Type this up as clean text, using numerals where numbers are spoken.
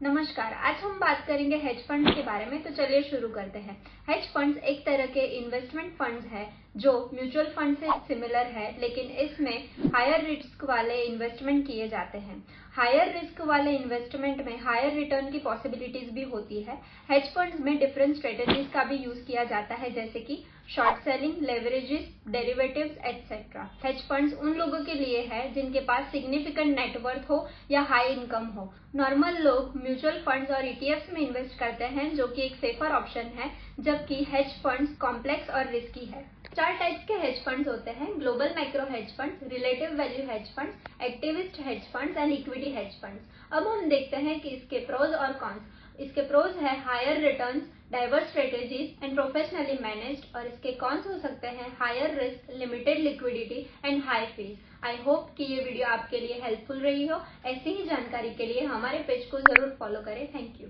नमस्कार। आज हम बात करेंगे हेज फंड्स के बारे में। तो चलिए शुरू करते हैं। हेज फंड्स एक तरह के इन्वेस्टमेंट फंड्स है जो म्यूचुअल फंड से सिमिलर है, लेकिन इसमें हायर रिस्क वाले इन्वेस्टमेंट किए जाते हैं। हायर रिस्क वाले इन्वेस्टमेंट में हायर रिटर्न की पॉसिबिलिटीज भी होती है। हेज फंड्स में डिफरेंट स्ट्रेटेजीज का भी यूज किया जाता है, जैसे कि short selling, leverages, derivatives etcetera. Hedge funds उन लोगों के लिए है जिनके पास सिग्निफिकेंट नेटवर्थ हो या हाई इनकम हो। नॉर्मल लोग म्यूचुअल फंड्स और ईटीएफ्स में इन्वेस्ट करते हैं, जो कि एक सेफर ऑप्शन है, जबकि हेज फंड्स कॉम्प्लेक्स और रिस्की है। 4 टाइप्स के हेज फंड्स होते हैं: global micro hedge funds, relative value hedge funds, activist hedge funds and equity hedge funds. अब हम देखते हैं कि इसके प्रोज और कॉन्स। इसके प्रोज है higher returns, diverse strategies and professionally managed, और इसके कॉन्स हो सकते हैं higher risk, limited liquidity and high fees. I hope कि ये वीडियो आपके लिए हेल्पफुल रही हो। ऐसी ही जानकारी के लिए हमारे पेज को जरूर फॉलो करें। Thank you.